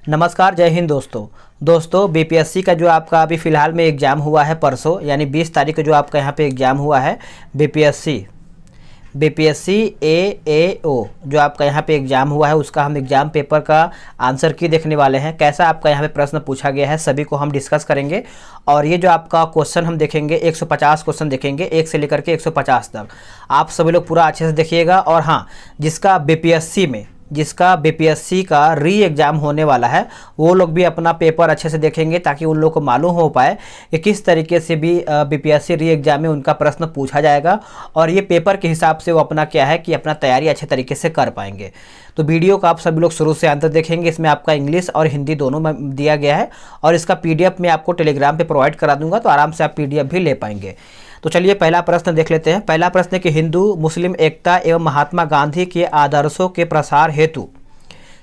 नमस्कार, जय हिंद दोस्तों बीपीएससी का जो आपका अभी फ़िलहाल में एग्ज़ाम हुआ है परसों यानी 20 तारीख को जो आपका यहाँ पे एग्ज़ाम हुआ है बीपीएससी एएओ जो आपका यहाँ पे एग्ज़ाम हुआ है उसका हम एग्ज़ाम पेपर का आंसर की देखने वाले हैं। कैसा आपका यहाँ पे प्रश्न पूछा गया है सभी को हम डिस्कस करेंगे। और ये जो आपका क्वेश्चन हम देखेंगे 150 क्वेश्चन देखेंगे 1 से लेकर के 150 तक। आप सभी लोग पूरा अच्छे से देखिएगा। और हाँ, जिसका बीपीएससी का री एग्ज़ाम होने वाला है वो लोग भी अपना पेपर अच्छे से देखेंगे ताकि उन लोग को मालूम हो पाए कि किस तरीके से भी बीपीएससी री एग्ज़ाम में उनका प्रश्न पूछा जाएगा और ये पेपर के हिसाब से वो अपना क्या है कि अपना तैयारी अच्छे तरीके से कर पाएंगे। तो वीडियो को आप सभी लोग शुरू से अंत तक देखेंगे। इसमें आपका इंग्लिश और हिंदी दोनों में दिया गया है और इसका पीडीएफ मैं आपको टेलीग्राम पर प्रोवाइड करा दूँगा, तो आराम से आप पीडीएफ भी ले पाएंगे। तो चलिए पहला प्रश्न देख लेते हैं। पहला प्रश्न है कि हिंदू मुस्लिम एकता एवं महात्मा गांधी के आदर्शों के प्रसार हेतु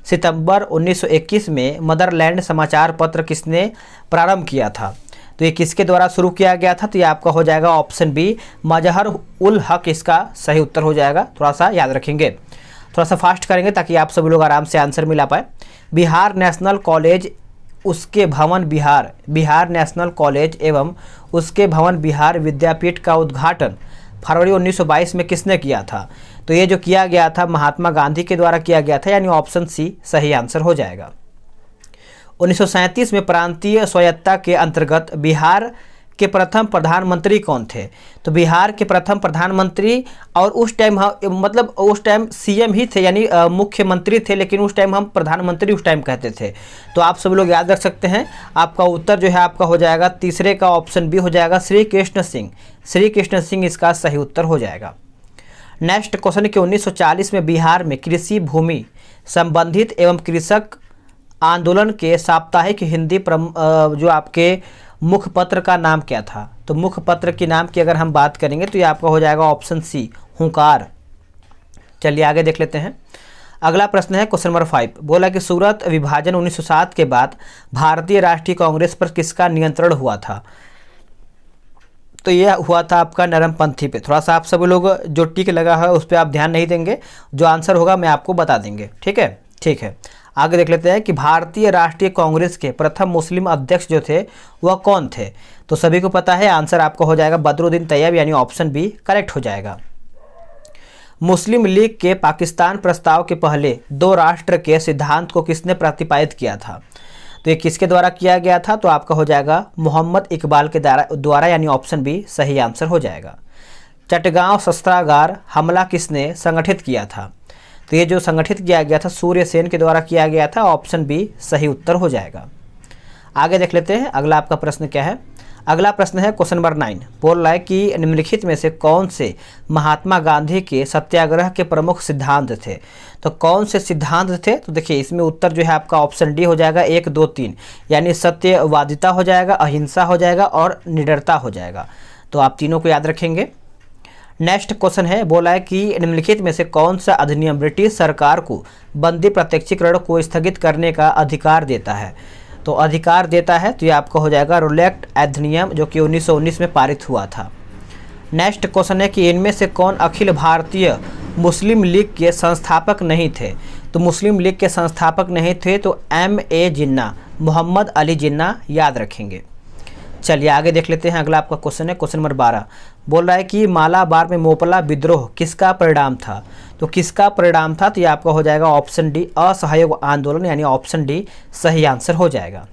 सितंबर 1921 में मदरलैंड समाचार पत्र किसने प्रारंभ किया था? तो ये किसके द्वारा शुरू किया गया था? तो ये आपका हो जाएगा ऑप्शन बी, मजहर उल हक इसका सही उत्तर हो जाएगा। थोड़ा सा याद रखेंगे, थोड़ा सा फास्ट करेंगे ताकि आप सभी लोग आराम से आंसर मिला पाए। बिहार नेशनल कॉलेज उसके भवन बिहार नेशनल कॉलेज एवं उसके भवन बिहार विद्यापीठ का उद्घाटन फरवरी 1922 में किसने किया था? तो ये जो किया गया था महात्मा गांधी के द्वारा किया गया था, यानी ऑप्शन सी सही आंसर हो जाएगा। 1937 में प्रांतीय स्वायत्तता के अंतर्गत बिहार के प्रथम प्रधानमंत्री कौन थे? तो बिहार के प्रथम प्रधानमंत्री, और उस टाइम मतलब उस टाइम सीएम ही थे यानी मुख्यमंत्री थे, लेकिन उस टाइम हम प्रधानमंत्री उस टाइम कहते थे। तो आप सब लोग याद रख सकते हैं। आपका उत्तर जो है आपका हो जाएगा तीसरे का ऑप्शन बी हो जाएगा, श्री कृष्ण सिंह इसका सही उत्तर हो जाएगा। नेक्स्ट क्वेश्चन कि 1940 में बिहार में कृषि भूमि संबंधित एवं कृषक आंदोलन के साप्ताहिक हिंदी जो आपके मुखपत्र का नाम क्या था? तो मुखपत्र के नाम की अगर हम बात करेंगे तो ये आपका हो जाएगा ऑप्शन सी, हुंकार। चलिए आगे देख लेते हैं। अगला प्रश्न है क्वेश्चन नंबर 5। बोला कि सूरत विभाजन 1907 के बाद भारतीय राष्ट्रीय कांग्रेस पर किसका नियंत्रण हुआ था? तो ये हुआ था आपका नरमपंथी पे। थोड़ा सा आप सभी लोग जो टिक लगा है उस पर आप ध्यान नहीं देंगे, जो आंसर होगा मैं आपको बता देंगे। ठीक है। आगे देख लेते हैं कि भारतीय राष्ट्रीय कांग्रेस के प्रथम मुस्लिम अध्यक्ष जो थे वह कौन थे? तो सभी को पता है, आंसर आपका हो जाएगा बदरुद्दीन तैयब, यानी ऑप्शन बी करेक्ट हो जाएगा। मुस्लिम लीग के पाकिस्तान प्रस्ताव के पहले दो राष्ट्र के सिद्धांत को किसने प्रतिपादित किया था? तो ये किसके द्वारा किया गया था? तो आपका हो जाएगा मोहम्मद इकबाल के द्वारा, यानी ऑप्शन बी सही आंसर हो जाएगा। चटगांव शस्त्रागार हमला किसने संगठित किया था? तो ये जो संगठित किया गया था सूर्य सेन के द्वारा किया गया था, ऑप्शन बी सही उत्तर हो जाएगा। आगे देख लेते हैं अगला आपका प्रश्न क्या है। अगला प्रश्न है क्वेश्चन नंबर 9। बोल रहा है कि निम्नलिखित में से कौन से महात्मा गांधी के सत्याग्रह के प्रमुख सिद्धांत थे? तो कौन से सिद्धांत थे? तो देखिए इसमें उत्तर जो है आपका ऑप्शन डी हो जाएगा, 1, 2, 3, यानी सत्यवादिता हो जाएगा, अहिंसा हो जाएगा और निडरता हो जाएगा। तो आप तीनों को याद रखेंगे। नेक्स्ट क्वेश्चन है, बोला है कि निम्नलिखित में से कौन सा अधिनियम ब्रिटिश सरकार को बंदी प्रत्यक्षीकरण को स्थगित करने का अधिकार देता है? तो अधिकार देता है तो ये आपका हो जाएगा रोलेक्ट अधिनियम, जो कि 1919 में पारित हुआ था। नेक्स्ट क्वेश्चन है कि इनमें से कौन अखिल भारतीय मुस्लिम लीग के संस्थापक नहीं थे? तो मुस्लिम लीग के संस्थापक नहीं थे तो MA जिन्ना, मोहम्मद अली जिन्ना याद रखेंगे। चलिए आगे देख लेते हैं। अगला आपका क्वेश्चन है क्वेश्चन नंबर 12। बोल रहा है कि मालाबार में मोपला विद्रोह किसका परिणाम था? तो किसका परिणाम था? तो ये आपका हो जाएगा ऑप्शन डी, असहयोग आंदोलन, यानी ऑप्शन डी सही आंसर हो जाएगा।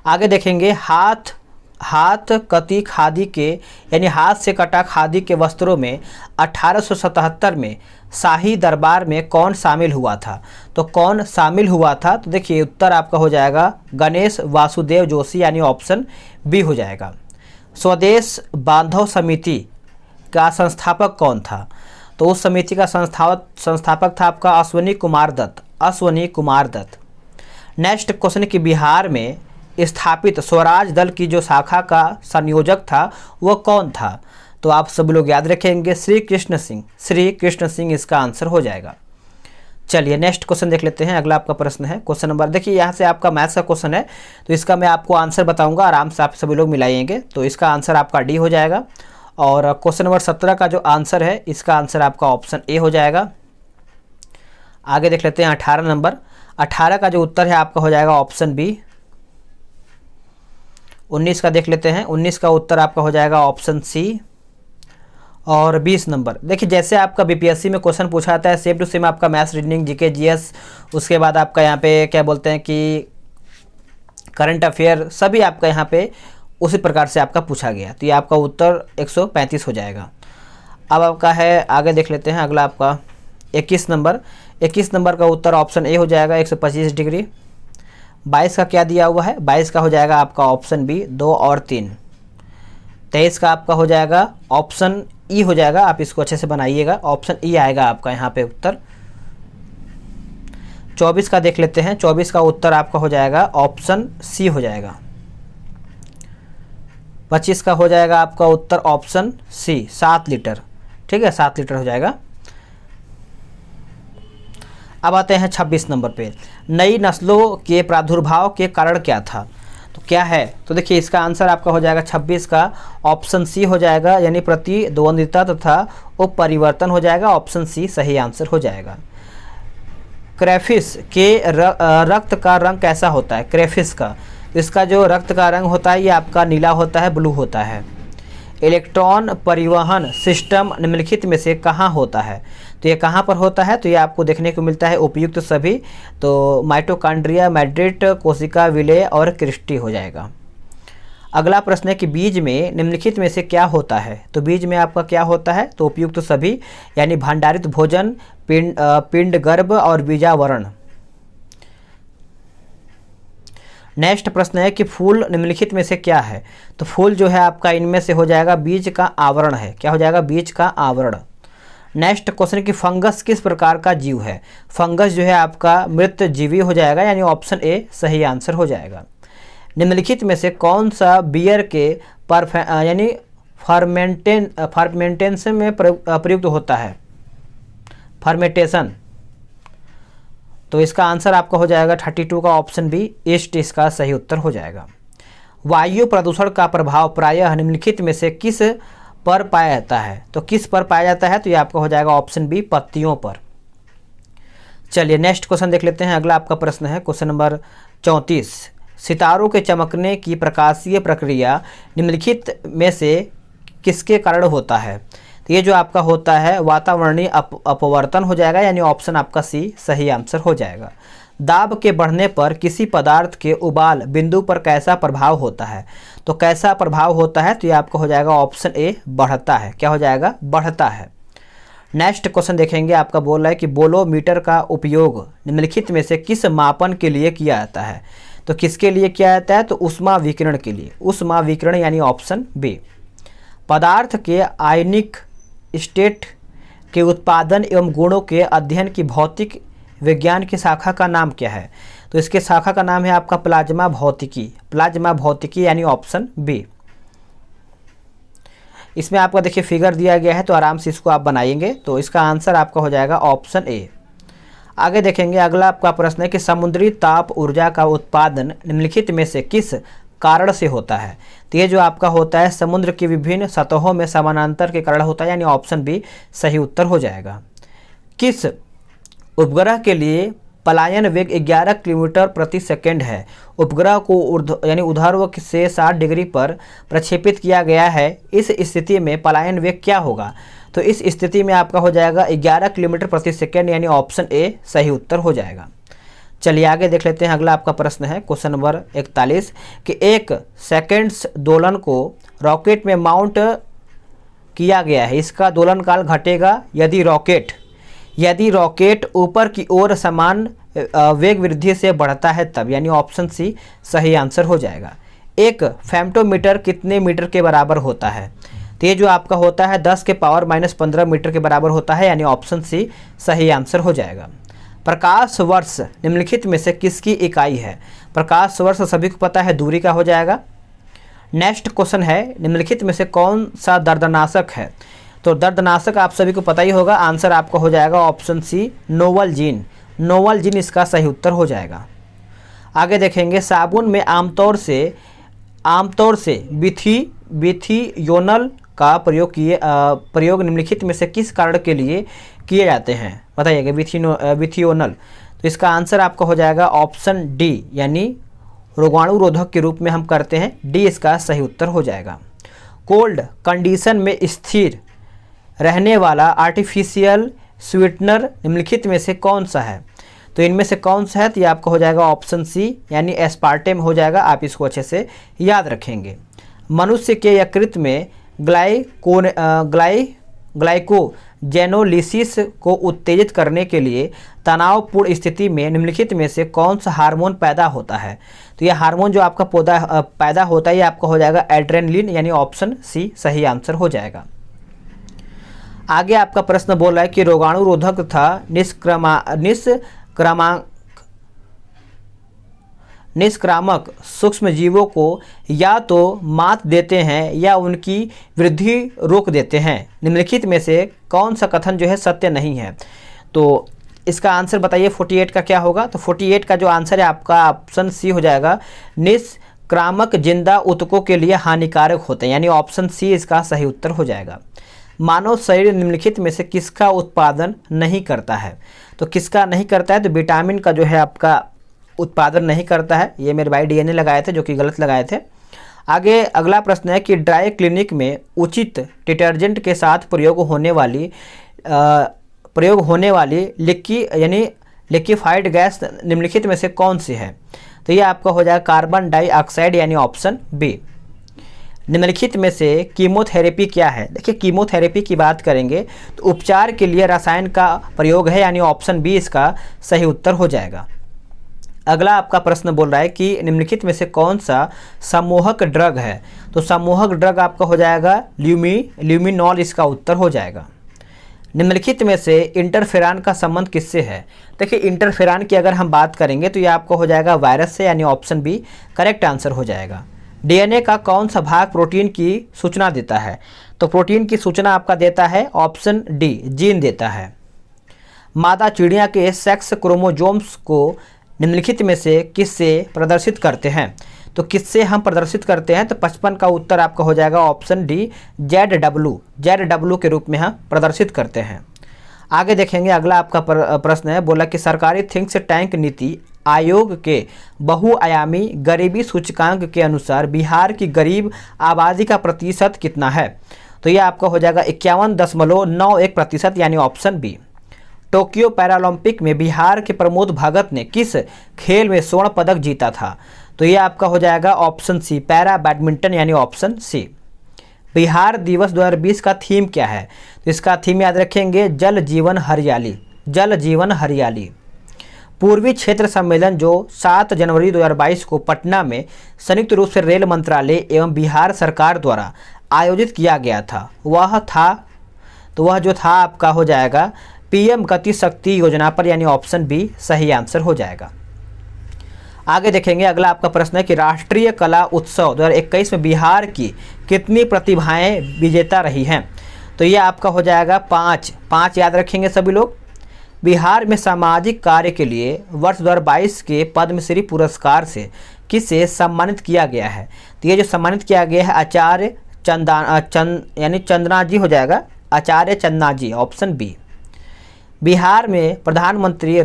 आगे देखेंगे हाथ कती खादी के, यानी हाथ से कटा खादी के वस्त्रों में 1877 में शाही दरबार में कौन शामिल हुआ था? तो कौन शामिल हुआ था? तो देखिए उत्तर आपका हो जाएगा गणेश वासुदेव जोशी, यानी ऑप्शन बी हो जाएगा। स्वदेश बांधव समिति का संस्थापक कौन था? तो उस समिति का संस्थापक था आपका अश्वनी कुमार दत्त। नेक्स्ट क्वेश्चन कि बिहार में स्थापित स्वराज दल की जो शाखा का संयोजक था वह कौन था? तो आप सब लोग याद रखेंगे श्री कृष्ण सिंह इसका आंसर हो जाएगा। चलिए नेक्स्ट क्वेश्चन देख लेते हैं। अगला आपका प्रश्न है क्वेश्चन नंबर, देखिए यहाँ से आपका मैथ्स का क्वेश्चन है तो इसका मैं आपको आंसर बताऊंगा, आराम से आप सभी लोग मिलाइएंगे। तो इसका आंसर आपका डी हो जाएगा। और क्वेश्चन नंबर 17 का जो आंसर है इसका आंसर आपका ऑप्शन ए हो जाएगा। आगे देख लेते हैं 18 नंबर। 18 का जो उत्तर है आपका हो जाएगा ऑप्शन बी। 19 का देख लेते हैं, 19 का उत्तर आपका हो जाएगा ऑप्शन सी। और 20 नंबर, देखिए जैसे आपका बीपीएससी में क्वेश्चन पूछा जाता है सेम टू सेम आपका मैथ्स, रीजनिंग, जीके, जीएस, उसके बाद आपका यहाँ पे क्या बोलते हैं कि करंट अफेयर, सभी आपका यहाँ पे उसी प्रकार से आपका पूछा गया। तो ये आपका उत्तर 135 हो जाएगा। अब आपका है, आगे देख लेते हैं अगला आपका 21 नंबर। 21 नंबर का उत्तर ऑप्शन ए हो जाएगा 125 डिग्री। 22 का क्या दिया हुआ है, 22 का हो जाएगा आपका ऑप्शन बी 2 और 3। 23 का आपका हो जाएगा ऑप्शन ई हो जाएगा, आप इसको अच्छे से बनाइएगा, ऑप्शन ई आएगा आपका यहाँ पे उत्तर। 24 का देख लेते हैं, 24 का उत्तर आपका हो जाएगा ऑप्शन सी हो जाएगा। 25 का हो जाएगा आपका उत्तर ऑप्शन सी 7 लीटर, ठीक है 7 लीटर हो जाएगा। अब आते हैं 26 नंबर पे, नई नस्लों के प्रादुर्भाव के कारण क्या था, तो क्या है, तो देखिए इसका आंसर आपका हो जाएगा 26 का ऑप्शन सी हो जाएगा, यानी प्रतिद्वंद्विता तथा उपपरिवर्तन हो जाएगा, ऑप्शन सी सही आंसर हो जाएगा। क्रेफिस के रक्त का रंग कैसा होता है, क्रेफिस का, इसका जो रक्त का रंग होता है ये आपका नीला होता है, ब्लू होता है। इलेक्ट्रॉन परिवहन सिस्टम निम्नलिखित में से कहाँ होता है, तो ये कहाँ पर होता है, तो ये आपको देखने को मिलता है उपयुक्त सभी, तो माइटोकॉन्ड्रिया, मैड्रिट, कोशिका विलेय और क्रिस्टी हो जाएगा। अगला प्रश्न है कि बीज में निम्नलिखित में से क्या होता है, तो बीज में आपका क्या होता है, तो उपयुक्त सभी, यानी भंडारित भोजन, पिंड गर्भ और बीजावरण। नेक्स्ट प्रश्न है कि फूल निम्नलिखित में से क्या है, तो फूल जो है आपका इनमें से हो जाएगा बीज का आवरण है, क्या हो जाएगा बीज का आवरण। नेक्स्ट क्वेश्चन है कि फंगस किस प्रकार का जीव है, फंगस जो है आपका मृत जीवी हो जाएगा, यानी ऑप्शन ए सही आंसर हो जाएगा। निम्नलिखित में से कौन सा बियर के यानी फर्मेंटेशन में प्रयुक्त होता है, फर्मेंटेशन, तो इसका आंसर आपका हो जाएगा 32 का ऑप्शन बी ईस्ट, इसका सही उत्तर हो जाएगा। वायु प्रदूषण का प्रभाव प्रायः निम्नलिखित में से किस पर पाया जाता है, तो किस पर पाया जाता है, तो ये आपका हो जाएगा ऑप्शन बी पत्तियों पर। चलिए नेक्स्ट क्वेश्चन देख लेते हैं। अगला आपका प्रश्न है क्वेश्चन नंबर 34, सितारों के चमकने की प्रकाशीय प्रक्रिया निम्नलिखित में से किसके कारण होता है, तो ये जो आपका होता है वातावरणीय अपवर्तन हो जाएगा, यानी ऑप्शन आपका सी सही आंसर हो जाएगा। दाब के बढ़ने पर किसी पदार्थ के उबाल बिंदु पर कैसा प्रभाव होता है, तो कैसा प्रभाव होता है, तो ये आपका हो जाएगा ऑप्शन ए बढ़ता है, क्या हो जाएगा बढ़ता है। नेक्स्ट क्वेश्चन देखेंगे, आपका बोल रहा है कि बोलोमीटर का उपयोग निम्नलिखित में से किस मापन के लिए किया जाता है, तो किसके लिए किया जाता है, तो ऊष्मा विकिरण के लिए, ऊष्मा विकिरण यानी ऑप्शन बी। पदार्थ के आयनिक स्टेट के उत्पादन एवं गुणों के अध्ययन की भौतिक विज्ञान की शाखा का नाम क्या है, तो इसके शाखा का नाम है आपका प्लाज्मा भौतिकी, प्लाज्मा भौतिकी यानी ऑप्शन बी। इसमें आपका देखिए फिगर दिया गया है, तो आराम से इसको आप बनाएंगे, तो इसका आंसर आपका हो जाएगा ऑप्शन ए। आगे देखेंगे, अगला आपका प्रश्न है कि समुद्री ताप ऊर्जा का उत्पादन निम्नलिखित में से किस कारण से होता है, तो ये जो आपका होता है समुद्र की विभिन्न सतहों में समानांतर के कारण होता है, यानी ऑप्शन बी सही उत्तर हो जाएगा। किस उपग्रह के लिए पलायन वेग 11 किलोमीटर प्रति सेकंड है, उपग्रह को यानी ऊर्ध्व से 60 डिग्री पर प्रक्षेपित किया गया है, इस स्थिति में पलायन वेग क्या होगा, तो इस स्थिति में आपका हो जाएगा 11 किलोमीटर प्रति सेकंड, यानी ऑप्शन ए सही उत्तर हो जाएगा। चलिए आगे देख लेते हैं। अगला आपका प्रश्न है क्वेश्चन नंबर 41 कि एक सेकेंड्स दोलन को रॉकेट में माउंट किया गया है, इसका दोलन काल घटेगा यदि रॉकेट ऊपर की ओर समान वेग वृद्धि से बढ़ता है तब, यानी ऑप्शन सी सही आंसर हो जाएगा। एक फेम्टोमीटर कितने मीटर के बराबर होता है, तो ये जो आपका होता है 10 के पावर -15 मीटर के बराबर होता है, यानी ऑप्शन सी सही आंसर हो जाएगा। प्रकाश वर्ष निम्नलिखित में से किसकी इकाई है, प्रकाश वर्ष सभी को पता है दूरी का हो जाएगा। नेक्स्ट क्वेश्चन है निम्नलिखित में से कौन सा दर्दनाशक है, तो दर्दनाशक आप सभी को पता ही होगा, आंसर आपका हो जाएगा ऑप्शन सी नोवलजीन, नोवलजीन इसका सही उत्तर हो जाएगा। आगे देखेंगे, साबुन में आमतौर से विथियोनल का प्रयोग निम्नलिखित में से किस कारण के लिए किए जाते हैं, बताइएगा विथियोनल, तो इसका आंसर आपका हो जाएगा ऑप्शन डी, यानी रोगाणुरोधक के रूप में हम करते हैं, डी इसका सही उत्तर हो जाएगा। कोल्ड कंडीशन में स्थिर रहने वाला आर्टिफिशियल स्वीटनर निम्नलिखित में से कौन सा है? तो इनमें से कौन सा है? तो ये आपका हो जाएगा ऑप्शन सी, यानी एस्पार्टेम हो जाएगा। आप इसको अच्छे से याद रखेंगे। मनुष्य के यकृत में ग्लाइकोजेनोलिसिस को उत्तेजित करने के लिए तनावपूर्ण स्थिति में निम्नलिखित में से कौन सा हार्मोन पैदा होता है? तो यह हार्मोन जो आपका पैदा होता है ये आपका हो जाएगा एड्रेनलिन, यानी ऑप्शन सी सही आंसर हो जाएगा। आगे आपका प्रश्न बोल रहा है कि रोगाणुरोधक तथा निष्क्रामक सूक्ष्म जीवों को या तो मात देते हैं या उनकी वृद्धि रोक देते हैं। निम्नलिखित में से कौन सा कथन जो है सत्य नहीं है? तो इसका आंसर बताइए 48 का क्या होगा? तो 48 का जो आंसर है आपका ऑप्शन सी हो जाएगा। निष्क्रामक जिंदा ऊतकों के लिए हानिकारक होते हैं, यानी ऑप्शन सी इसका सही उत्तर हो जाएगा। मानव शरीर निम्नलिखित में से किसका उत्पादन नहीं करता है? तो किसका नहीं करता है? तो विटामिन का जो है आपका उत्पादन नहीं करता है। ये मेरे भाई डीएनए लगाए थे, जो कि गलत लगाए थे। आगे अगला प्रश्न है कि ड्राई क्लीनिक में उचित डिटर्जेंट के साथ प्रयोग होने वाली लिक्विफाइड गैस निम्नलिखित में से कौन सी है? तो ये आपका हो जाएगा कार्बन डाइऑक्साइड, यानी ऑप्शन बी। निम्नलिखित में से कीमोथेरेपी क्या है? देखिए कीमोथेरेपी की बात करेंगे तो उपचार के लिए रसायन का प्रयोग है, यानी ऑप्शन बी इसका सही उत्तर हो जाएगा। अगला आपका प्रश्न बोल रहा है कि निम्नलिखित में से कौन सा सम्मोहक ड्रग है? तो सम्मोहक ड्रग आपका हो जाएगा ल्यूमिनॉल, इसका उत्तर हो जाएगा। निम्नलिखित में से इंटरफेरॉन का संबंध किससे है? देखिए इंटरफेरॉन की अगर हम बात करेंगे तो ये आपका हो जाएगा वायरस से, यानी ऑप्शन बी करेक्ट आंसर हो जाएगा। डीएनए का कौन सा भाग प्रोटीन की सूचना देता है? तो प्रोटीन की सूचना आपका देता है ऑप्शन डी, जीन देता है। मादा चिड़िया के सेक्स क्रोमोजोम्स को निम्नलिखित में से किससे प्रदर्शित करते हैं? तो किससे हम प्रदर्शित करते हैं? तो 55 का उत्तर आपका हो जाएगा ऑप्शन डी, जेड डब्ल्यू के रूप में हम प्रदर्शित करते हैं। आगे देखेंगे अगला आपका प्रश्न है, बोला कि सरकारी थिंक टैंक नीति आयोग के बहुआयामी गरीबी सूचकांक के अनुसार बिहार की गरीब आबादी का प्रतिशत कितना है? तो ये आपका हो जाएगा 51.91%, यानी ऑप्शन बी। टोक्यो पैरालंपिक में बिहार के प्रमोद भगत ने किस खेल में स्वर्ण पदक जीता था? तो ये आपका हो जाएगा ऑप्शन सी, पैरा बैडमिंटन, यानी ऑप्शन सी। बिहार दिवस 2020 का थीम क्या है? तो इसका थीम याद रखेंगे, जल जीवन हरियाली, जल जीवन हरियाली। पूर्वी क्षेत्र सम्मेलन जो 7 जनवरी 2022 को पटना में संयुक्त रूप से रेल मंत्रालय एवं बिहार सरकार द्वारा आयोजित किया गया था, वह जो था आपका हो जाएगा पीएम गति शक्ति योजना पर, यानी ऑप्शन बी सही आंसर हो जाएगा। आगे देखेंगे अगला आपका प्रश्न है कि राष्ट्रीय कला उत्सव 2021 में बिहार की कितनी प्रतिभाएं विजेता रही हैं? तो ये आपका हो जाएगा 5 याद रखेंगे सभी लोग। बिहार में सामाजिक कार्य के लिए वर्ष 2022 के पद्मश्री पुरस्कार से किसे सम्मानित किया गया है? तो ये जो सम्मानित किया गया है आचार्य चंदना जी हो जाएगा, आचार्य चंदना जी, ऑप्शन बी। बिहार में प्रधानमंत्री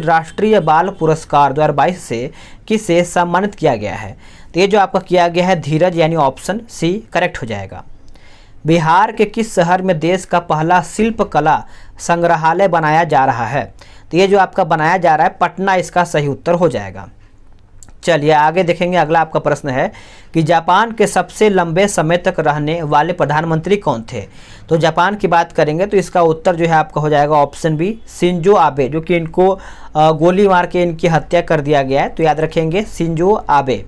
राष्ट्रीय बाल पुरस्कार 2022 से किसे सम्मानित किया गया है? तो ये जो आपका किया गया है धीरज, यानी ऑप्शन सी करेक्ट हो जाएगा। बिहार के किस शहर में देश का पहला शिल्प कला संग्रहालय बनाया जा रहा है? तो ये जो आपका बनाया जा रहा है पटना, इसका सही उत्तर हो जाएगा। चलिए आगे देखेंगे अगला आपका प्रश्न है कि जापान के सबसे लंबे समय तक रहने वाले प्रधानमंत्री कौन थे? तो जापान की बात करेंगे तो इसका उत्तर जो है आपका हो जाएगा ऑप्शन बी, शिंजो आबे, जो कि इनको गोली मार के इनकी हत्या कर दिया गया है। तो याद रखेंगे शिंजो आबे।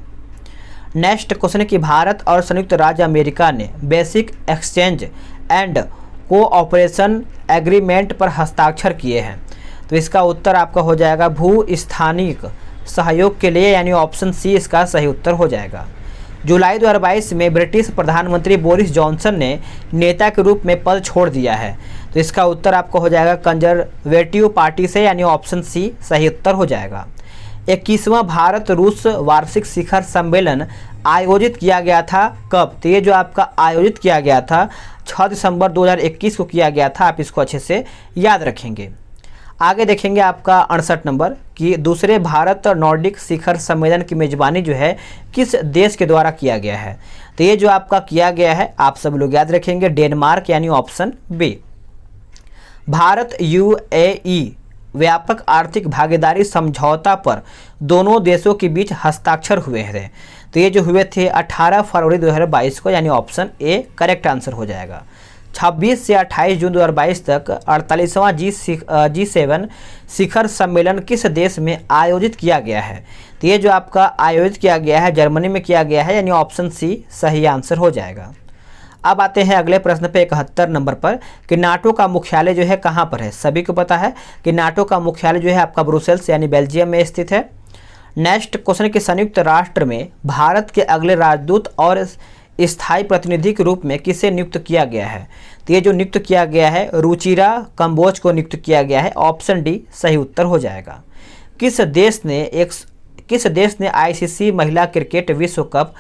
नेक्स्ट क्वेश्चन है कि भारत और संयुक्त राज्य अमेरिका ने basic exchange and cooperation agreement पर हस्ताक्षर किए हैं। तो इसका उत्तर आपका हो जाएगा भू स्थानिक सहयोग के लिए, यानी ऑप्शन सी इसका सही उत्तर हो जाएगा। जुलाई 2022 में ब्रिटिश प्रधानमंत्री बोरिस जॉनसन ने नेता के रूप में पद छोड़ दिया है। तो इसका उत्तर आपको हो जाएगा कंजर्वेटिव पार्टी से, यानी ऑप्शन सी सही उत्तर हो जाएगा। 21वां भारत रूस वार्षिक शिखर सम्मेलन आयोजित किया गया था कब? तो ये जो आपका आयोजित किया गया था 6 दिसंबर 2021 को किया गया था। आप इसको अच्छे से याद रखेंगे। आगे देखेंगे आपका 68 नंबर कि दूसरे भारत नॉर्डिक शिखर सम्मेलन की मेजबानी जो है किस देश के द्वारा किया गया है। तो ये जो आपका किया गया है आप सब लोग याद रखेंगे डेनमार्क यानी ऑप्शन बी। भारत यूएई व्यापक आर्थिक भागीदारी समझौता पर दोनों देशों के बीच हस्ताक्षर हुए थे। तो ये जो हुए थे 18 फरवरी 2022 को, यानी ऑप्शन ए करेक्ट आंसर हो जाएगा। 26 से 28 जून 2022 तक 48वां G7 शिखर सम्मेलन किस देश में आयोजित किया गया है। तो ये जो आपका आयोजित किया गया है जर्मनी में किया गया है, यानी ऑप्शन सी सही आंसर हो जाएगा। अब आते हैं अगले प्रश्न पे 71 नंबर पर कि नाटो का मुख्यालय जो है कहाँ पर है। सभी को पता है कि नाटो का मुख्यालय जो है आपका ब्रुसेल्स यानी बेल्जियम में स्थित है। नेक्स्ट क्वेश्चन कि संयुक्त राष्ट्र में भारत के अगले राजदूत और स्थायी प्रतिनिधि के रूप में किसे नियुक्त किया गया है। तो ये जो नियुक्त किया गया है रुचिरा कंबोज को नियुक्त किया गया है, ऑप्शन डी सही उत्तर हो जाएगा। किस देश ने आईसीसी महिला क्रिकेट विश्व कप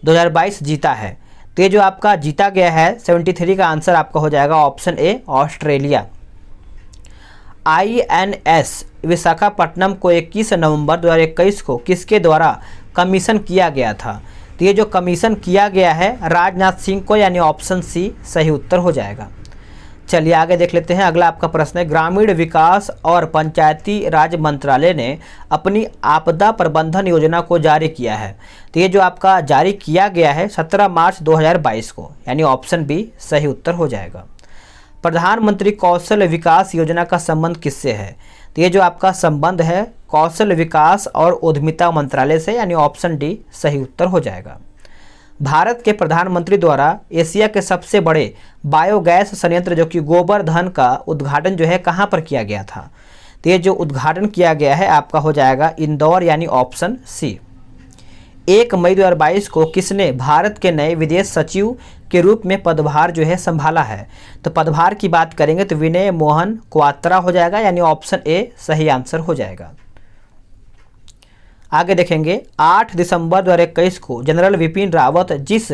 2022 जीता है। तो ये जो आपका जीता गया है 73 का आंसर आपका हो जाएगा option A Australia. INS Visakhapatnam को 21 नवंबर 2021 को किसके द्वारा कमीशन किया गया था। तो ये जो कमीशन किया गया है राजनाथ सिंह को, यानी ऑप्शन सी सही उत्तर हो जाएगा। चलिए आगे देख लेते हैं। अगला आपका प्रश्न है ग्रामीण विकास और पंचायती राज मंत्रालय ने अपनी आपदा प्रबंधन योजना को जारी किया है। तो ये जो आपका जारी किया गया है 17 मार्च 2022 को, यानी ऑप्शन बी सही उत्तर हो जाएगा। प्रधानमंत्री कौशल विकास योजना का संबंध किससे है। तो ये जो आपका संबंध है कौशल विकास और उद्यमिता मंत्रालय से, यानी ऑप्शन डी सही उत्तर हो जाएगा। भारत के प्रधानमंत्री द्वारा एशिया के सबसे बड़े बायोगैस संयंत्र जो कि गोवर्धन का उद्घाटन जो है कहाँ पर किया गया था। तो ये जो उद्घाटन किया गया है आपका हो जाएगा इंदौर, यानी ऑप्शन सी। 1 मई 2022 को किसने भारत के नए विदेश सचिव के रूप में पदभार जो है संभाला है। तो पदभार की बात करेंगे तो विनय मोहन क्वात्रा हो जाएगा, यानी ऑप्शन ए सही आंसर हो जाएगा। आगे देखेंगे 8 दिसंबर 2021 को जनरल विपिन रावत जिस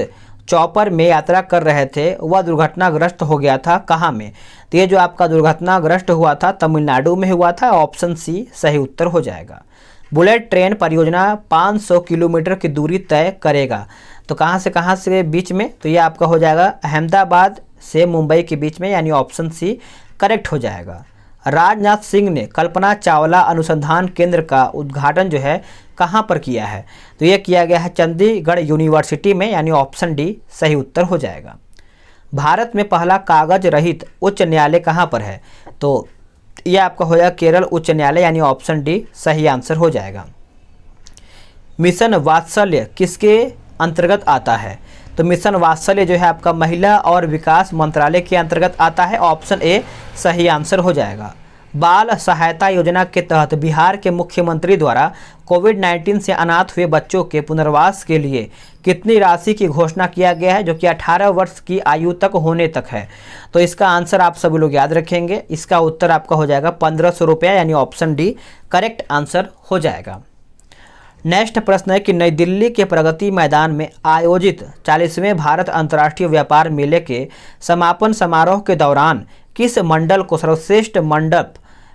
चॉपर में यात्रा कर रहे थे वह दुर्घटनाग्रस्त हो गया था कहाँ में। तो ये जो आपका दुर्घटनाग्रस्त हुआ था तमिलनाडु में हुआ था, ऑप्शन सी सही उत्तर हो जाएगा। बुलेट ट्रेन परियोजना 500 किलोमीटर की दूरी तय करेगा। तो कहाँ से बीच में। तो ये आपका हो जाएगा अहमदाबाद से मुंबई के बीच में, यानी ऑप्शन सी करेक्ट हो जाएगा। राजनाथ सिंह ने कल्पना चावला अनुसंधान केंद्र का उद्घाटन जो है कहाँ पर किया है। तो ये किया गया है चंडीगढ़ यूनिवर्सिटी में, यानी ऑप्शन डी सही उत्तर हो जाएगा। भारत में पहला कागज रहित उच्च न्यायालय कहाँ पर है। तो यह आपका हो जाएगा केरल उच्च न्यायालय, यानी ऑप्शन डी सही आंसर हो जाएगा। मिशन वात्सल्य किसके अंतर्गत आता है। तो मिशन वात्सल्य जो है आपका महिला और विकास मंत्रालय के अंतर्गत आता है, ऑप्शन ए सही आंसर हो जाएगा। बाल सहायता योजना के तहत बिहार के मुख्यमंत्री द्वारा कोविड-19 से अनाथ हुए बच्चों के पुनर्वास के लिए कितनी राशि की घोषणा किया गया है, जो कि 18 वर्ष की आयु तक होने तक है। तो इसका आंसर आप सभी लोग याद रखेंगे। इसका उत्तर आपका हो जाएगा 1500 रुपया, यानी ऑप्शन डी करेक्ट आंसर हो जाएगा। नेक्स्ट प्रश्न है कि नई दिल्ली के प्रगति मैदान में आयोजित 40वें भारत अंतर्राष्ट्रीय व्यापार मेले के समापन समारोह के दौरान किस मंडल को सर्वश्रेष्ठ मंडप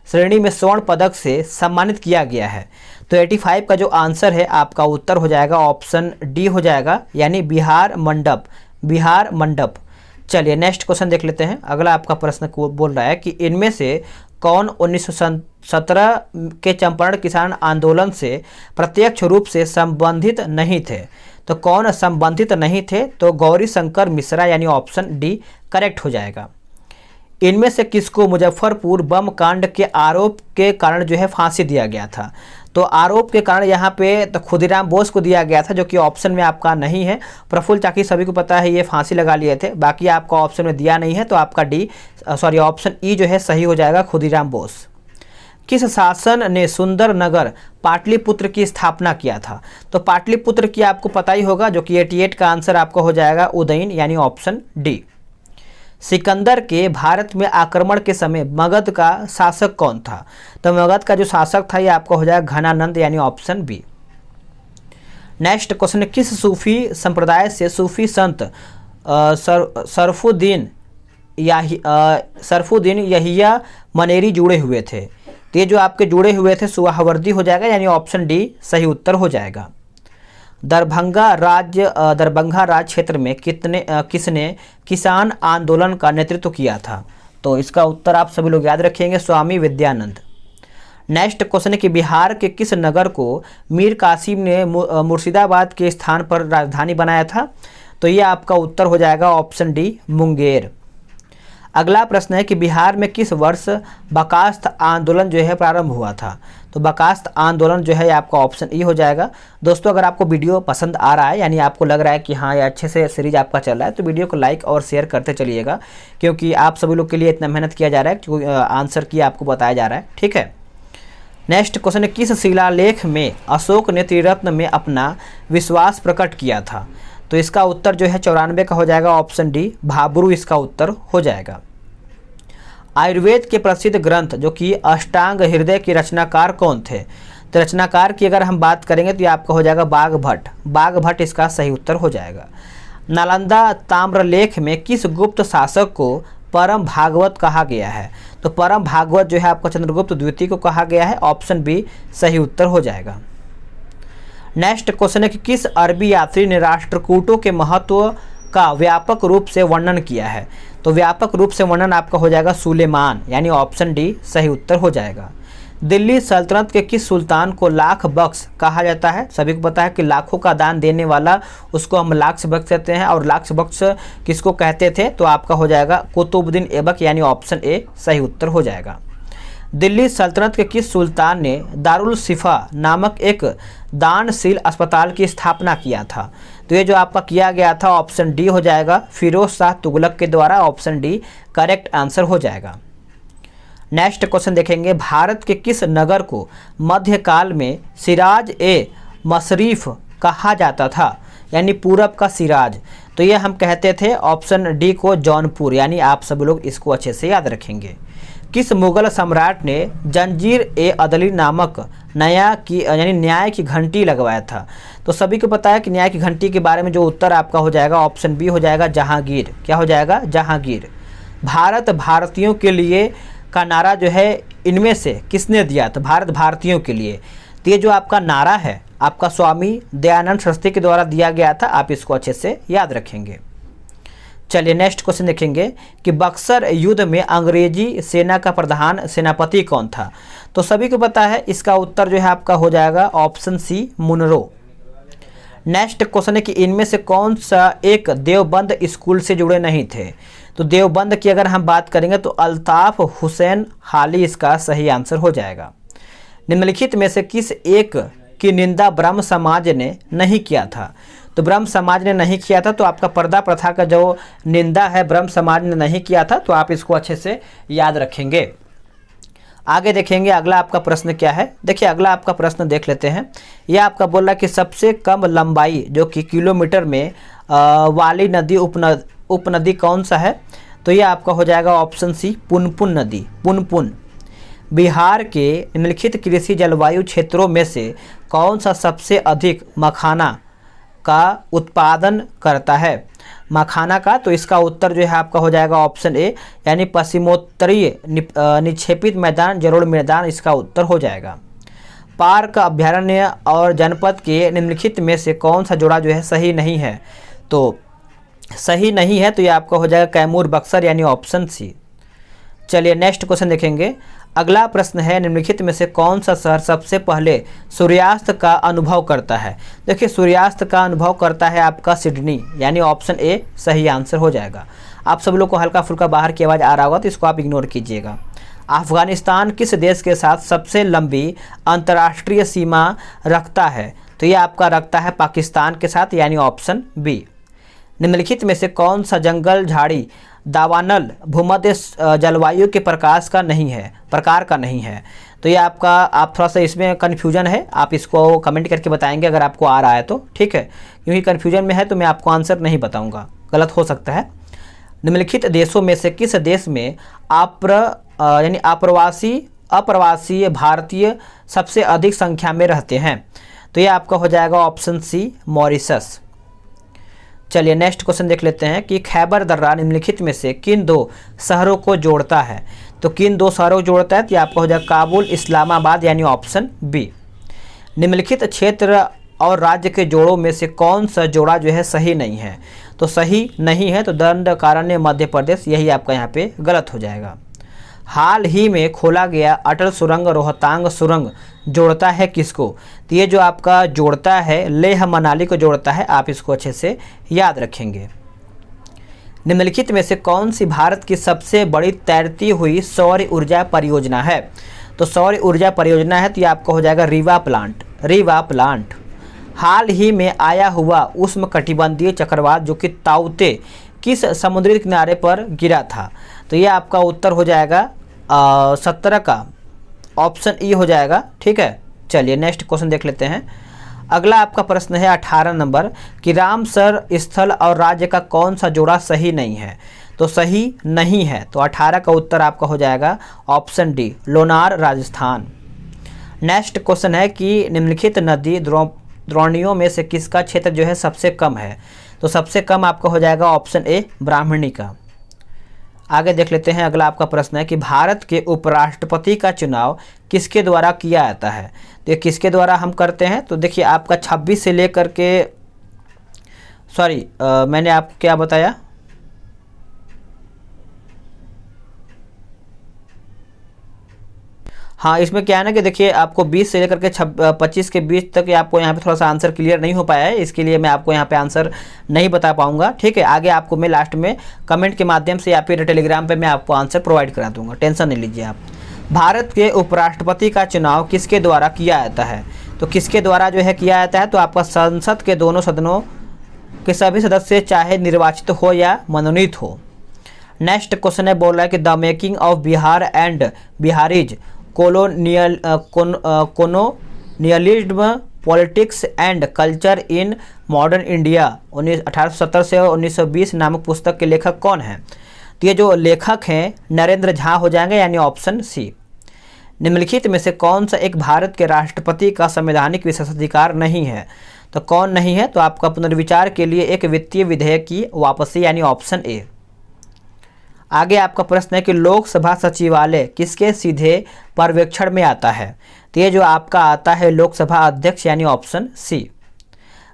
श्रेणी में स्वर्ण पदक से सम्मानित किया गया है। तो 85 का जो आंसर है आपका उत्तर हो जाएगा ऑप्शन डी हो जाएगा, यानी बिहार मंडप। चलिए नेक्स्ट क्वेश्चन देख लेते हैं। अगला आपका प्रश्न बोल रहा है कि इनमें से कौन 1917 के चंपारण किसान आंदोलन से प्रत्यक्ष रूप से संबंधित नहीं थे। तो कौन संबंधित नहीं थे। तो गौरी शंकर मिश्रा, यानी ऑप्शन डी करेक्ट हो जाएगा। इनमें से किसको मुजफ्फरपुर बम कांड के आरोप के कारण जो है फांसी दिया गया था। तो आरोप के कारण यहाँ पे तो खुदीराम बोस को दिया गया था, जो कि ऑप्शन में आपका नहीं है। प्रफुल्ल चाकी सभी को पता है ये फांसी लगा लिए थे, बाकी आपका ऑप्शन में दिया नहीं है। तो आपका ऑप्शन ई जो है सही हो जाएगा खुदीराम बोस। किस शासन ने सुंदर नगर पाटलिपुत्र की स्थापना किया था। तो पाटलिपुत्र की आपको पता ही होगा, जो कि 88 का आंसर आपका हो जाएगा उदयन, यानी ऑप्शन डी। सिकंदर के भारत में आक्रमण के समय मगध का शासक कौन था। तो मगध का जो शासक था ये आपका हो जाएगा घनानंद, यानी ऑप्शन बी। नेक्स्ट क्वेश्चन, किस सूफी संप्रदाय से सूफी संत सरफुद्दीन यहिया मनेरी जुड़े हुए थे। तो ये जो आपके जुड़े हुए थे सुहरावर्दी हो जाएगा, यानी ऑप्शन डी सही उत्तर हो जाएगा। दरभंगा राज्य क्षेत्र में किसने किसान आंदोलन का नेतृत्व किया था? तो इसका उत्तर आप सभी लोग याद रखेंगे, स्वामी विद्यानंद। नेक्स्ट क्वेश्चन है कि बिहार के किस नगर को मीर कासिम ने मुर्शिदाबाद के स्थान पर राजधानी बनाया था? तो ये आपका उत्तर हो जाएगा ऑप्शन डी मुंगेर। अगला प्रश्न है कि बिहार में किस वर्ष बर्खास्त आंदोलन जो है प्रारंभ हुआ था? तो बर्खास्त आंदोलन जो है आपका ऑप्शन ई हो जाएगा। दोस्तों, अगर आपको वीडियो पसंद आ रहा है, यानी आपको लग रहा है कि हाँ ये अच्छे से सीरीज आपका चल रहा है, तो वीडियो को लाइक और शेयर करते चलिएगा, क्योंकि आप सभी लोग के लिए इतना मेहनत किया जा रहा है, क्योंकि आंसर की आपको बताया जा रहा है। ठीक है, नेक्स्ट क्वेश्चन है किस शिलालेख में अशोक ने त्रिरत्न में अपना विश्वास प्रकट किया था? तो इसका उत्तर जो है 94 का हो जाएगा, ऑप्शन डी भाब्रू इसका उत्तर हो जाएगा। आयुर्वेद के प्रसिद्ध ग्रंथ जो कि अष्टांग हृदय के रचनाकार कौन थे? तो रचनाकार की अगर हम बात करेंगे तो ये आपका हो जाएगा बाघभट्ट इसका सही उत्तर हो जाएगा। नालंदा ताम्रलेख में किस गुप्त शासक को परम भागवत कहा गया है? तो परम भागवत जो है आपका चंद्रगुप्त द्वितीय को कहा गया है, ऑप्शन बी सही उत्तर हो जाएगा। नेक्स्ट क्वेश्चन है कि किस अरबी यात्री ने राष्ट्रकूटों के महत्व का व्यापक रूप से वर्णन किया है? तो व्यापक रूप से वर्णन आपका हो जाएगा सुलेमान, यानी ऑप्शन डी सही उत्तर हो जाएगा। दिल्ली सल्तनत के किस सुल्तान को लाख बख्श कहा जाता है? सभी को पता है कि लाखों का दान देने वाला उसको हम लाख बख्श कहते हैं, और लाख बख्श किसको कहते थे? तो आपका हो जाएगा कुतुबुद्दीन ऐबक, यानी ऑप्शन ए सही उत्तर हो जाएगा। दिल्ली सल्तनत के किस सुल्तान ने दारुल शिफा नामक एक दानशील अस्पताल की स्थापना किया था? तो ये जो आपका किया गया था ऑप्शन डी हो जाएगा, फिरोज शाह तुगलक के द्वारा, ऑप्शन डी करेक्ट आंसर हो जाएगा। नेक्स्ट क्वेश्चन देखेंगे, भारत के किस नगर को मध्यकाल में सिराज ए मशरीफ कहा जाता था? यानी पूरब का सिराज। तो ये हम कहते थे ऑप्शन डी को जौनपुर, यानी आप सब लोग इसको अच्छे से याद रखेंगे। किस मुगल सम्राट ने जंजीर ए अदली नामक न्याय की घंटी लगवाया था? तो सभी को पता है कि न्याय की घंटी के बारे में जो उत्तर आपका हो जाएगा ऑप्शन बी हो जाएगा जहांगीर। क्या हो जाएगा? जहांगीर। भारत भारतीयों के लिए का नारा जो है इनमें से किसने दिया था? भारत भारतीयों के लिए। तो ये जो आपका नारा है आपका स्वामी दयानंद सरस्वती के द्वारा दिया गया था, आप इसको अच्छे से याद रखेंगे। चलिए नेक्स्ट क्वेश्चन देखेंगे कि बक्सर युद्ध में अंग्रेजी सेना का प्रधान सेनापति कौन था? तो सभी को पता है, इसका उत्तर जो है आपका हो जाएगा option C Munro. Next question है कि इनमें से कौन सा एक देवबंद स्कूल से जुड़े नहीं थे? तो देवबंद की अगर हम बात करेंगे तो अल्ताफ हुसैन हाली इसका सही आंसर हो जाएगा। निम्नलिखित में से किस एक की निंदा ब्रह्म समाज ने नहीं किया था? तो ब्रह्म समाज ने नहीं किया था, तो आपका पर्दा प्रथा का जो निंदा है ब्रह्म समाज ने नहीं किया था, तो आप इसको अच्छे से याद रखेंगे। आगे देखेंगे अगला आपका प्रश्न क्या है। देखिए अगला आपका प्रश्न देख लेते हैं। यह आपका बोल रहा है कि सबसे कम लंबाई जो कि किलोमीटर में वाली नदी उपनदी कौन सा है? तो यह आपका हो जाएगा ऑप्शन सी पुनपुन नदी, पुनपुन। बिहार के निम्नलिखित कृषि जलवायु क्षेत्रों में से कौन सा सबसे अधिक मखाना का उत्पादन करता है? मखाना का, तो इसका उत्तर जो है आपका हो जाएगा ऑप्शन ए, यानी पश्चिमोत्तरीय निक्षेपित मैदान जलोढ़ मैदान इसका उत्तर हो जाएगा। पार्क अभ्यारण्य और जनपद के निम्नलिखित में से कौन सा जोड़ा जो है सही नहीं है? तो सही नहीं है, तो ये आपका हो जाएगा कैमूर बक्सर, यानी ऑप्शन सी। चलिए नेक्स्ट क्वेश्चन देखेंगे। अगला प्रश्न है निम्नलिखित में से कौन सा शहर सबसे पहले सूर्यास्त का अनुभव करता है? देखिए सूर्यास्त का अनुभव करता है आपका सिडनी, यानी ऑप्शन ए सही आंसर हो जाएगा। आप सब लोग को हल्का फुल्का बाहर की आवाज़ आ रहा होगा, तो इसको आप इग्नोर कीजिएगा। अफगानिस्तान किस देश के साथ सबसे लंबी अंतर्राष्ट्रीय सीमा रखता है? तो ये आपका रखता है पाकिस्तान के साथ, यानी ऑप्शन बी। निम्नलिखित में से कौन सा जंगल झाड़ी दावानल भूमध्य जलवायु के प्रकार का नहीं है? तो ये आपका, आप थोड़ा सा इसमें कन्फ्यूजन है, आप इसको कमेंट करके बताएंगे अगर आपको आ रहा है तो, ठीक है। क्योंकि कन्फ्यूजन में है तो मैं आपको आंसर नहीं बताऊंगा, गलत हो सकता है। निम्नलिखित देशों में से किस देश में अप्रवासी भारतीय सबसे अधिक संख्या में रहते हैं? तो ये आपका हो जाएगा ऑप्शन सी मॉरिशस। चलिए नेक्स्ट क्वेश्चन देख लेते हैं कि खैबर दर्रा निम्नलिखित में से किन दो शहरों को जोड़ता है। तो किन दो शहरों को जोड़ता है, तो आपका हो जाएगा काबुल इस्लामाबाद, यानी ऑप्शन बी। निम्नलिखित क्षेत्र और राज्य के जोड़ों में से कौन सा जोड़ा जो है सही नहीं है। तो सही नहीं है तो दंडकारण्य मध्य प्रदेश, यही आपका यहाँ पे गलत हो जाएगा। हाल ही में खोला गया अटल सुरंग रोहतांग सुरंग जोड़ता है किसको। तो ये जो आपका जोड़ता है लेह मनाली को जोड़ता है, आप इसको अच्छे से याद रखेंगे। निम्नलिखित में से कौन सी भारत की सबसे बड़ी तैरती हुई सौर ऊर्जा परियोजना है। तो सौर ऊर्जा परियोजना है तो ये आपका हो जाएगा रीवा प्लांट, रीवा प्लांट। हाल ही में आया हुआ उष्णकटिबंधीय चक्रवात जो कि ताउते किस समुद्री किनारे पर गिरा था। तो ये आपका उत्तर हो जाएगा 17 का ऑप्शन ई हो जाएगा। ठीक है, चलिए नेक्स्ट क्वेश्चन देख लेते हैं। अगला आपका प्रश्न है 18 नंबर कि रामसर स्थल और राज्य का कौन सा जोड़ा सही नहीं है। तो सही नहीं है तो 18 का उत्तर आपका हो जाएगा option D, Lonar Rajasthan. Next question है कि निम्नलिखित नदी द्रोणियों में से किसका क्षेत्र जो है सबसे कम है। तो सबसे कम आपका हो जाएगा ऑप्शन ए, ब्राह्मणी का। आगे देख लेते हैं। अगला आपका प्रश्न है कि भारत के उपराष्ट्रपति का चुनाव किसके द्वारा किया जाता है। तो ये किसके द्वारा हम करते हैं। तो देखिए आपका 26 से लेकर के मैंने आपको क्या बताया, हाँ इसमें क्या है ना कि देखिए आपको 20 से लेकर के 25 के बीच तक आपको यहाँ पे थोड़ा सा आंसर क्लियर नहीं हो पाया है, इसके लिए मैं आपको यहाँ पे आंसर नहीं बता पाऊंगा। ठीक है, आगे आपको मैं लास्ट में कमेंट के माध्यम से या फिर टेलीग्राम पे मैं आपको आंसर प्रोवाइड करा दूंगा, टेंशन नहीं लीजिए आप। भारत के उपराष्ट्रपति का चुनाव किसके द्वारा किया जाता है। तो किसके द्वारा जो है किया जाता है, तो आपका संसद के दोनों सदनों के सभी सदस्य चाहे निर्वाचित हो या मनोनीत हो। नेक्स्ट क्वेश्चन है, बोल रहा है कि the making of Bihar and Bihari's colonialism politics and culture in modern India 1870 से 1920 नामक पुस्तक के लेखक कौन हैं। तो ये जो लेखक हैं नरेंद्र झा हो जाएंगे, यानी ऑप्शन सी। निम्नलिखित में से कौन सा एक भारत के राष्ट्रपति का संवैधानिक विशेषाधिकार नहीं है। तो कौन नहीं है, तो आपका पुनर्विचार के लिए एक वित्तीय विधेयक की वापसी, यानी ऑप्शन ए। आगे आपका प्रश्न है कि लोकसभा सचिवालय किसके सीधे पर्यवेक्षण में आता है। तो ये जो आपका आता है लोकसभा अध्यक्ष, यानी ऑप्शन सी।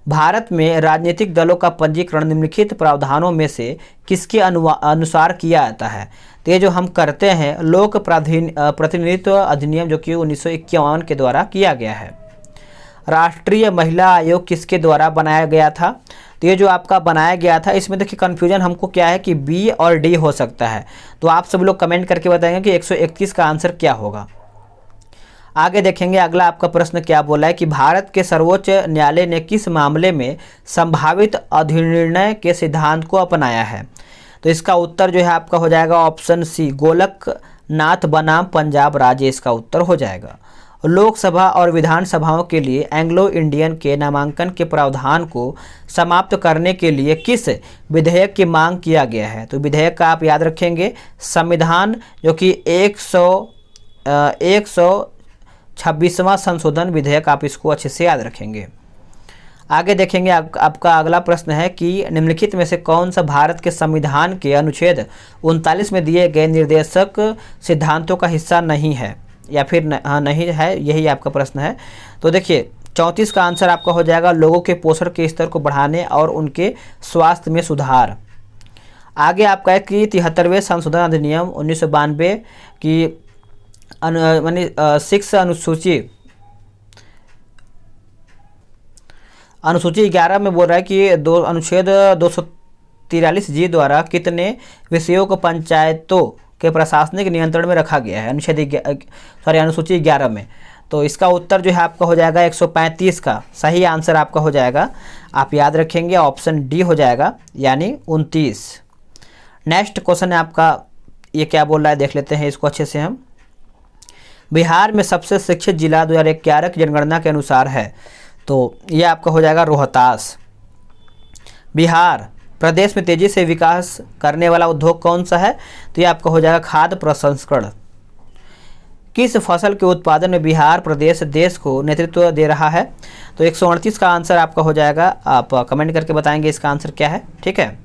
भारत में राजनीतिक दलों का पंजीकरण निम्नलिखित प्रावधानों में से किसके अनुसार किया जाता है। तो ये जो हम करते हैं लोक प्रतिनिधित्व अधिनियम जो कि 1951 के द्वारा किया गया है। राष्ट्रीय महिला आयोग किसके द्वारा बनाया गया था। तो ये जो आपका बनाया गया था, इसमें देखिए कन्फ्यूजन हमको क्या है कि बी और डी हो सकता है, तो आप सब लोग कमेंट करके बताएंगे कि 131 का आंसर क्या होगा। आगे देखेंगे अगला आपका प्रश्न क्या बोला है कि भारत के सर्वोच्च न्यायालय ने किस मामले में संभावित अधिनिर्णय के सिद्धांत को अपनाया है। तो इसका उत्तर जो है आपका हो जाएगा ऑप्शन सी, गोलकनाथ बनाम पंजाब राज्य, इसका उत्तर हो जाएगा। लोकसभा और विधानसभाओं के लिए एंग्लो इंडियन के नामांकन के प्रावधान को समाप्त करने के लिए किस विधेयक की मांग किया गया है। तो विधेयक का आप याद रखेंगे संविधान जो कि 126वां संशोधन विधेयक, आप इसको अच्छे से याद रखेंगे। आगे देखेंगे आपका अगला प्रश्न है कि निम्नलिखित में से कौन सा भारत के संविधान के अनुच्छेद 39 में दिए गए निर्देशक सिद्धांतों का हिस्सा नहीं है या फिर नहीं है, यही आपका प्रश्न है। तो देखिए 34 का आंसर आपका हो जाएगा लोगों के पोषण के स्तर को बढ़ाने और उनके स्वास्थ्य में सुधार। आगे आपका है कि 73वें संशोधन अधिनियम 1992 की सिक्स अनुसूची 11 में बोल रहा है कि अनुच्छेद 243 जी द्वारा कितने विषयों को पंचायतों के प्रशासनिक नियंत्रण में रखा गया है। अनुसूची 11 में। तो इसका उत्तर जो है आपका हो जाएगा 135 का सही आंसर आपका हो जाएगा, आप याद रखेंगे ऑप्शन डी हो जाएगा, यानी 29। नेक्स्ट क्वेश्चन है आपका, ये क्या बोल रहा है देख लेते हैं इसको अच्छे से हम। बिहार में सबसे शिक्षित जिला 2011 की जनगणना के अनुसार है। तो ये आपका हो जाएगा रोहतास। बिहार प्रदेश में तेजी से विकास करने वाला उद्योग कौन सा है। तो ये आपका हो जाएगा खाद्य प्रसंस्करण। किस फसल के उत्पादन में बिहार प्रदेश देश को नेतृत्व दे रहा है। तो 138 का आंसर आपका हो जाएगा। आप कमेंट करके बताएंगे इसका आंसर क्या है, ठीक है।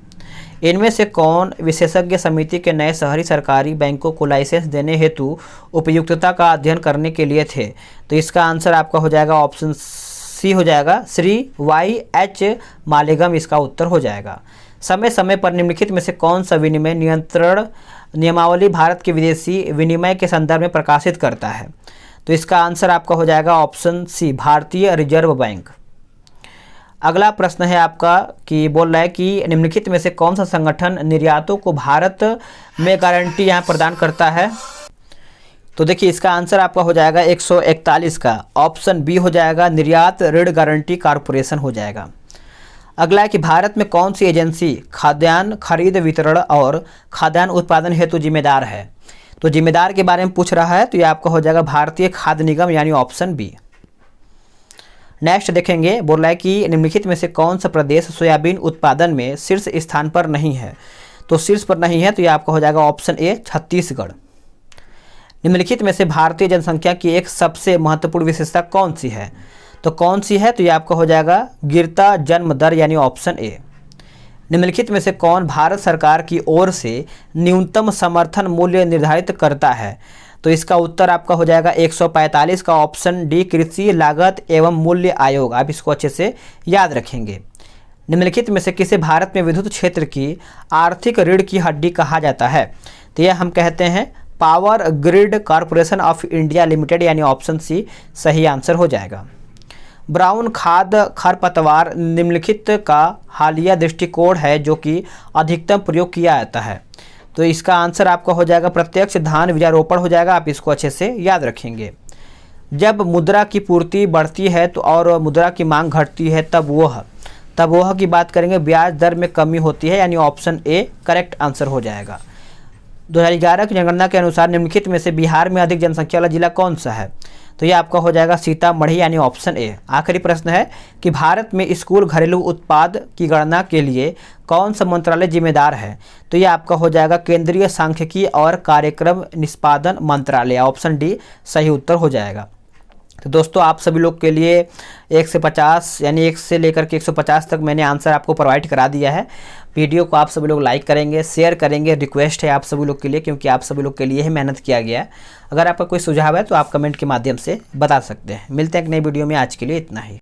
इनमें से कौन विशेषज्ञ समिति के नए शहरी सरकारी बैंकों को लाइसेंस देने हेतु उपयुक्तता का अध्ययन करने के लिए थे? तो इसका आंसर आपका हो जाएगा ऑप्शन सी हो जाएगा, श्री YH मालेगम इसका उत्तर हो जाएगा। समय समय पर निम्नलिखित में से कौन सा विनिमय नियंत्रण नियमावली भारत के विदेशी विनिमय के संदर्भ में प्रकाशित करता है? तो इसका आंसर आपका हो जाएगा ऑप्शन सी, भारतीय रिजर्व बैंक। अगला प्रश्न है आपका कि बोल रहा है कि निम्नलिखित में से कौन सा संगठन निर्यातों को भारत में गारंटी यहाँ प्रदान करता है? तो देखिए इसका आंसर आपका हो जाएगा 141 का ऑप्शन बी हो जाएगा, निर्यात ऋण गारंटी कॉरपोरेशन हो जाएगा। अगला है कि भारत में कौन सी एजेंसी खाद्यान्न खरीद वितरण और खाद्यान्न उत्पादन हेतु जिम्मेदार है? तो जिम्मेदार के बारे में पूछ रहा है, तो ये आपका हो जाएगा भारतीय खाद्य निगम यानी ऑप्शन बी। नेक्स्ट देखेंगे, बोल रहा है कि निम्नलिखित में से कौन सा प्रदेश सोयाबीन उत्पादन में शीर्ष स्थान पर नहीं है? तो शीर्ष पर नहीं है, तो ये आपका हो जाएगा ऑप्शन ए, छत्तीसगढ़। निम्नलिखित में से भारतीय जनसंख्या की एक सबसे महत्वपूर्ण विशेषता कौन सी है? तो कौन सी है? तो ये आपका हो जाएगा गिरता जन्म दर यानी ऑप्शन ए। निम्नलिखित में से कौन भारत सरकार की ओर से न्यूनतम समर्थन मूल्य निर्धारित करता है? तो इसका उत्तर आपका हो जाएगा 145 का ऑप्शन डी, कृषि लागत एवं मूल्य आयोग। आप इसको अच्छे से याद रखेंगे। निम्नलिखित में से किसे भारत में विद्युत क्षेत्र की आर्थिक रीढ़ की हड्डी कहा जाता है? तो यह हम कहते हैं power grid corporation of India limited यानी ऑप्शन सी सही आंसर हो जाएगा। ब्राउन खाद खरपतवार निम्नलिखित का हालिया दृष्टिकोण है जो कि अधिकतम प्रयोग किया जाता है? तो इसका आंसर आपका हो जाएगा प्रत्यक्ष धान बीजारोपण हो जाएगा। आप इसको अच्छे से याद रखेंगे। जब मुद्रा की पूर्ति बढ़ती है तो और मुद्रा की मांग घटती है तब वह की बात करेंगे ब्याज दर में कमी होती है यानी ऑप्शन ए करेक्ट आंसर हो जाएगा। 2011 की जनगणना के अनुसार निम्नलिखित में से बिहार में अधिक जनसंख्या वाला जिला कौन सा है? तो ये आपका हो जाएगा सीतामढ़ी यानी ऑप्शन ए। आखिरी प्रश्न है कि भारत में स्कूल घरेलू उत्पाद की गणना के लिए कौन सा मंत्रालय जिम्मेदार है? तो ये आपका हो जाएगा केंद्रीय सांख्यिकी और कार्यक्रम निष्पादन मंत्रालय, ऑप्शन डी सही उत्तर हो जाएगा। तो दोस्तों आप सभी लोग के लिए 1 से 50 यानी 1 से लेकर के 150 तक मैंने आंसर आपको प्रोवाइड करा दिया है। वीडियो को आप सभी लोग लाइक करेंगे, शेयर करेंगे, रिक्वेस्ट है आप सभी लोग के लिए, क्योंकि आप सभी लोग के लिए ही मेहनत किया गया है। अगर आपका कोई सुझाव है तो आप कमेंट के माध्यम से बता सकते हैं। मिलते हैं एक नई वीडियो में, आज के लिए इतना ही।